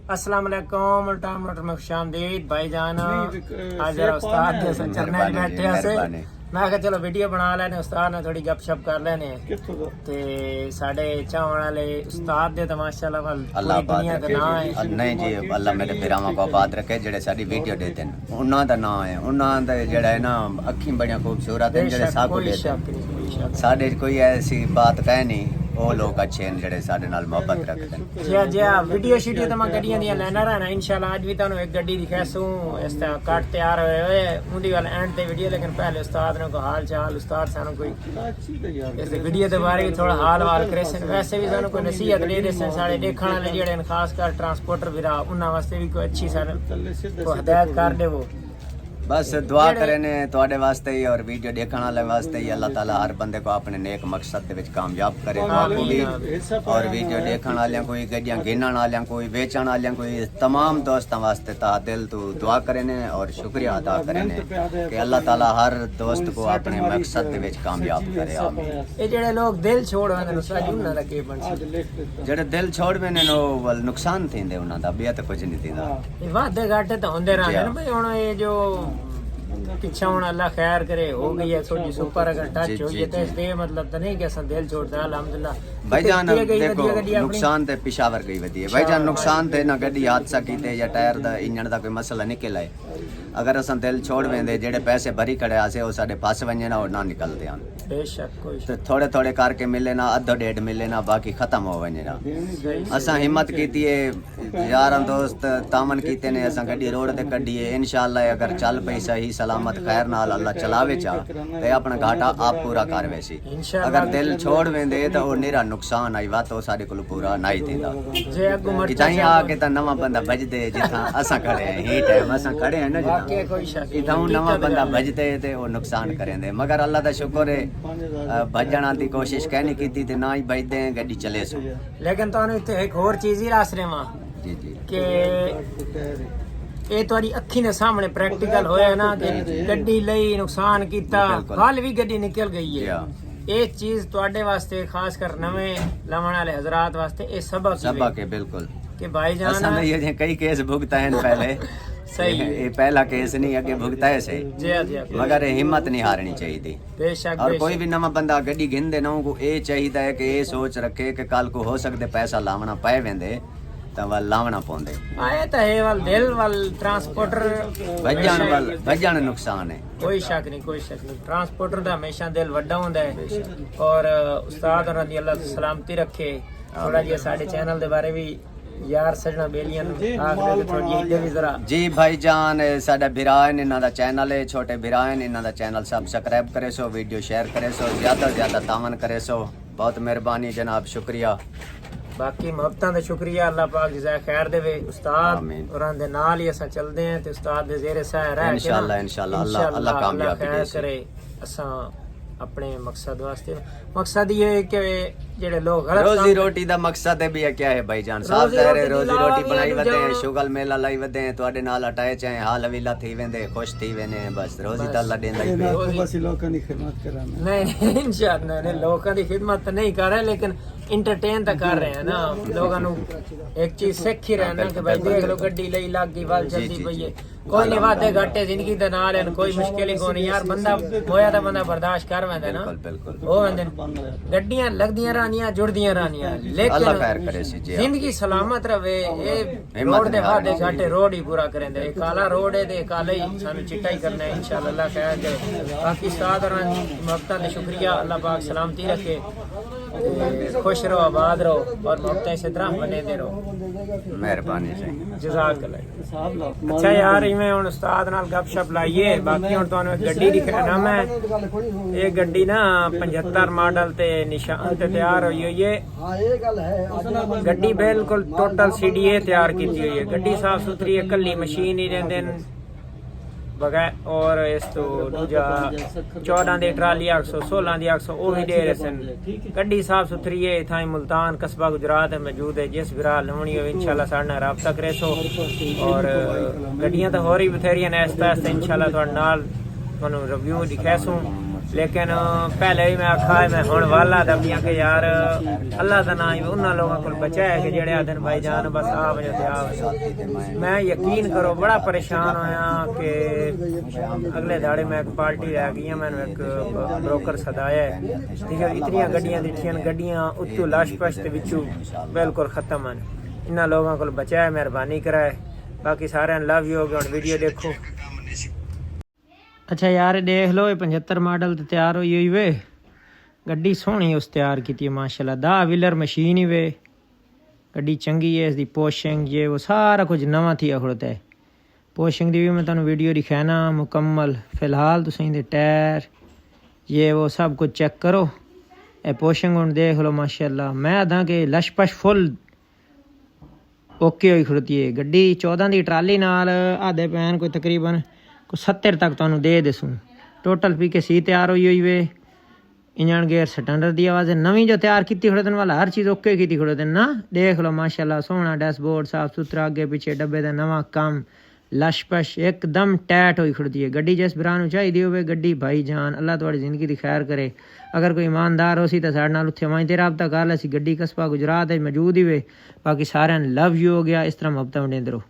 अस्सलाम वालेकुम time motor में खुशामदीद भाईजान। आज जरा उस्ताद के साथ चलने बैठे से मैं कहा चलो वीडियो बना लेने उस्ताद ने थोड़ी गपशप कर लेने ते साडे चाहण वाले उस्ताद दे तो माशाल्लाह अल्लाह दुनिया दा नाम है। नहीं जी अल्लाह मेरे पिरावां को आबाद रखे जेड़े साडी वीडियो देते हैं उन्हां दा नाम है उन्हां दा जेड़ा है ना अखी बड़ियां खूबसूरत हैं जेड़े साकू देते हैं साडे कोई ऐसी बात कह नहीं वो लोग अच्छे हैं जेड़े साडे नाल मोहब्बत रखते हैं। जी जी वीडियो शीडियो तो मैं गड्डियां दी लेना रहना इंशाल्लाह आज भी तानू एक गड्डी दिखासूं इस तरह कट तैयार होए होए उंदी वाल एंड ते वीडियो लेकिन पहले उस्ताद ने को हाल चाल उस्ताद सानू कोई इस वीडियो के बारे में थोड़ा हाल वाल करे सन वैसे भी सानू कोई नसीहत दे दे सन सारे देखण वाले जेड़े खास कर ट्रांसपोर्टर वीरा उन्हां वास्ते भी कोई अच्छी सारे को हिदायत कर दे वो बस दुआ करें तुहाडे वास्ते ही और वीडियो देखने वाले वास्ते ही अल्लाह ताला हर बंदे को अपने नेक मकसद दे विच कामयाब करे भी और वीडियो देखने वाले कोई गड्डियां गिनण वाले कोई बेचण वाले कोई तमाम दोस्तां वास्ते ता दिल तो दुआ करें और शुक्रिया अदा करें कि अल्लाह ताला हर दोस्त को अपने मकसद दे विच कामयाब करे। ये जेड़े लोग दिल छोड़ वंदे साजी उन्हां दा के बन जेड़े दिल छोड़ वेंदे नो वल नुकसान थींदे उन्हां दा बेत कुछ नहीं थींदा ये वादे घाटे तो होंदे रहंदे न भाई हुण ये जो पिछा हुण अल्लाह खैर करे हो गई है थोड़ी सुपर अगर टच हो ये तो इसलिए मतलब तो नहीं कि असन दिल छोड़दा अल्हम्दुलिल्लाह भाईजान देखो नुकसान ते पिशावर गई वधी है भाईजान नुकसान ते ना गड्डी हादसा कीते या टायर दा इंजन दा कोई मसला निकल आए अगर असन दिल छोड़ वेंदे जेड़े पैसे भरी खड़े आसे ओ साडे फस वंजे ना ना निकलदे हन बेशक कोई ते थोड़े थोड़े करके मिले ना अद्धो डेढ़ मिले ना बाकी खत्म हो वंजे ना असा हिम्मत कीती है यारां दोस्त तामन कीते ने असा गड्डी रोड ते कड्डी है इंशाअल्लाह अगर चल पई सही सलामत खैर नाल अल्लाह चलावे चा ते अपना घाटा आप पूरा कर वैसी अगर दिल छोड़ वेंदे तो ओ निरा नुकसान आई वा तो साडे कोल पूरा नहीं थींदा जे अगु मर इताई आके ता नवा बंदा भजदे जिथा असा खड़े हैं ही टाइम असा खड़े हैं ना के कोई शक इथां नवा बंदा भजदे ते ओ नुकसान करेंदे मगर अल्लाह दा शुक्र है भजण दी कोशिश कहनी कीती ते ना ही भजदे गड्डी चले सो लेकिन तानू इत्थे एक होर चीज ही रास रेवा जी जी के ਇਹ ਤੁਹਾਡੀ ਅੱਖੀ ਦੇ ਸਾਹਮਣੇ ਪ੍ਰੈਕਟੀਕਲ ਹੋਇਆ ਨਾ ਕਿ ਗੱਡੀ ਲਈ ਨੁਕਸਾਨ ਕੀਤਾ ਹਾਲ ਵੀ ਗੱਡੀ ਨਿਕਲ ਗਈ ਹੈ ਇਹ ਚੀਜ਼ ਤੁਹਾਡੇ ਵਾਸਤੇ ਖਾਸ ਕਰ ਨਵੇਂ ਲਾਉਣ ਵਾਲੇ ਹਜ਼ਰਤ ਵਾਸਤੇ ਇਹ ਸਬਕ है बिल्कुल कि भाईजान असा नहीं ये कई केस भुगताए हैं पहले सही ये पहला केस नहीं अगे भुगताए से जी जी मगर हिम्मत नहीं हारनी चाहिए बेशक और कोई भी नवा बंदा गड्डी गिनदे ना को ये चाहिए है कि ये सोच रखे कि कल को हो सकते पैसा लावना पाए वेंदे ਤਾਂ ਵੱਲ ਲਾਵਣਾ ਪਾਉਂਦੇ ਆਏ ਤਾਂ ਇਹ ਵੱਲ ਦਿਲ ਵੱਲ ਟਰਾਂਸਪੋਰਟਰ ਵੱਜਣ ਨੁਕਸਾਨ ਹੈ ਕੋਈ ਸ਼ੱਕ ਨਹੀਂ ਟਰਾਂਸਪੋਰਟਰ ਦਾ ਹਮੇਸ਼ਾ ਦਿਲ ਵੱਡਾ ਹੁੰਦਾ ਹੈ ਔਰ ਉਸਤਾਦ ਉਹਨਾਂ ਦੀ ਅੱਲਾਹ ਸਲਾਮਤੀ ਰੱਖੇ ਥੋੜਾ ਜਿਹਾ ਸਾਡੇ ਚੈਨਲ ਦੇ ਬਾਰੇ ਵੀ यार सजना बेलियां आखिर थोड़ी इधर भी जरा जी भाईजान साडा भिरान इन्हां दा चैनल है छोटे भिरान इन्हां दा चैनल सब्सक्राइब करे सो वीडियो शेयर करे सो ज्यादा तामन करे सो बहुत मेहरबानी जनाब शुक्रिया बाकी मोहब्बतां दा शुक्रिया अल्लाह पाक जज़ा खैर देवे उस्ताद औरां दे नाल ही असां चलदे हैं ते उस्ताद दे ज़ेरे सह रह के इंशाल्लाह अल्लाह कामयाबी दे करे असां अपने मकसद वास्ते मकसद ये है कि जेड़े लोग गलत रोजी रोटी दा मकसद है भी क्या है भाईजान साहब तेरे रोजी रोटी बनाई वदे शुगल मेला लाई वदे ਤੁਹਾਡੇ ਨਾਲ ਹਟਾਏ ਚਾहे हाल हवीला थी वेंदे खुश थी वेने बस रोजी दा अल्लाह देंदा ही बस लोकां दी खिदमत कराना नहीं इंशाअल्लाह ने लोकां दी खिदमत नहीं कर रहे लेकिन इंटरटेन तो कर रहे हैं ना लोगों एक चीज सीख ही रहे ना कि भाई देख लो गड्डी लई लग गई वल जल्दी पई है कोई नहीं वादे घाटे जिंदगी दे नाल है कोई मुश्किल ही कोई नहीं यार बंदा होया ता बंदा बर्दाश्त कर वेंदा ना बिल्कुल हो वेंदे गड्डियां लगदियां रानियां जुड़दियां रानियां लेकिन अल्लाह खैर करे सी जी जिंदगी सलामत रवे ए रोड दे वादे घाटे रोड ही पूरा करेंदे काला रोड है ते काला ही सानू चिट्टा ही करना है इंशाअल्लाह अल्लाह खैर करे बाकी साथ और मक्ता दे शुक्रिया अल्लाह पाक सलामती रखे खुश रहो आबाद रहो और मोहब्बतें से तरह बने दे रहो मेहरबानी से जज़ाकल्लाह। अच्छा यार इवें हुण उस्ताद नाल गपशप लाइए बाकी हुण तुहानू गड्डी दिखाना मैं ये गड्डी ना 75 मॉडल ते निशान ते तैयार होई हुई है गड्डी बिल्कुल टोटल सीडीए तैयार की हुई है गड्डी साफ सुथरी है कल्ली मशीन ही रहंदे बगैर और इस तो दूजा 14 दी ट्राली 816 दी 800 ओ भी दे रहे सन गड्डी साफ सुथरी है थाई मुल्तान कस्बा गुजरात में मौजूद है जिस बिरा लवणी हो इंशाल्लाह साडे नाल राब्ता करे सो और गड्डियां तो होर ही बथेरियां ने आस्ता आस्ता इंशाल्लाह तुहाडे नाल तुहानू रिव्यू दिखासूं लेकिन पहले भी मैं आखा है मैं हुण वाला दबियां कि यार अल्लाह दा नाम ही उन्हां लोगों को बचाया कि जेड़े आदन भाई जान बस आ वजो ते आ वजो। मैं यकीन करो बड़ा परेशान होया कि अगले दाड़े मैं एक पार्टी लै गई मैंने एक ब्रोकर सदाया है, ठीक है। इतनी गड्डियां दिखियां गड्डियां उत्तों लाश पश ते विचों बिल्कुल खत्म हैं। इन्हां लोगों को बचाया मेहरबानी कराए। बाकी सारे लव यू हो गए। वीडियो देखो। अच्छा यार देख लो ये 75 मॉडल तो तैयार हुई हुई वे। गड्डी सोहनी उस तैयार की माशाल्लाह। 10 व्हीलर मशीन ही वे। गड्डी चंगी है, इसकी पोशिंग ये वो सारा कुछ नवा थी खड़ोता है। पोशिंग की भी मैं तुहानू वीडियो दिखाना मुकम्मल। फिलहाल तुसीं दे टायर ये वो सब कुछ चेक करो। ए पोशिंग हुण देख लो माशाल्लाह। मैं आदा कि लशपश फुल ओके हुई खड़ोती है गड्डी। 14 की ट्राली नाल आधे पैन कोई तकरीबन 70 तक तुहानू दे दसूँ। टोटल पी के सी तैयार हुई हुई वे। इंजन गेयर स्टैंडर्ड दी आवाज़ नवी जो तैयार की खड़ोतन वाला हर चीज़ ओके की खड़ोतन ना। देख लो माशाल्लाह सोहना डैशबोर्ड साफ सुथरा, अगे पीछे डब्बे का नवा काम लशपश एकदम टैट हुई खड़ोती है गड्डी। जिस भरा नू चाहिदी होवे गड्डी भाई जान अल्लाह तुहाडी जिंदगी दी खैर करे। अगर कोई ईमानदार हो सी तो साडे नाल उत्थे वहीं ते राबता कर लै। गड्डी कस्बा गुजरात मौजूद ही वे। बाकी सारे लव यू हो गया। इस तरह मुहब्बत वंडेंदे रहो।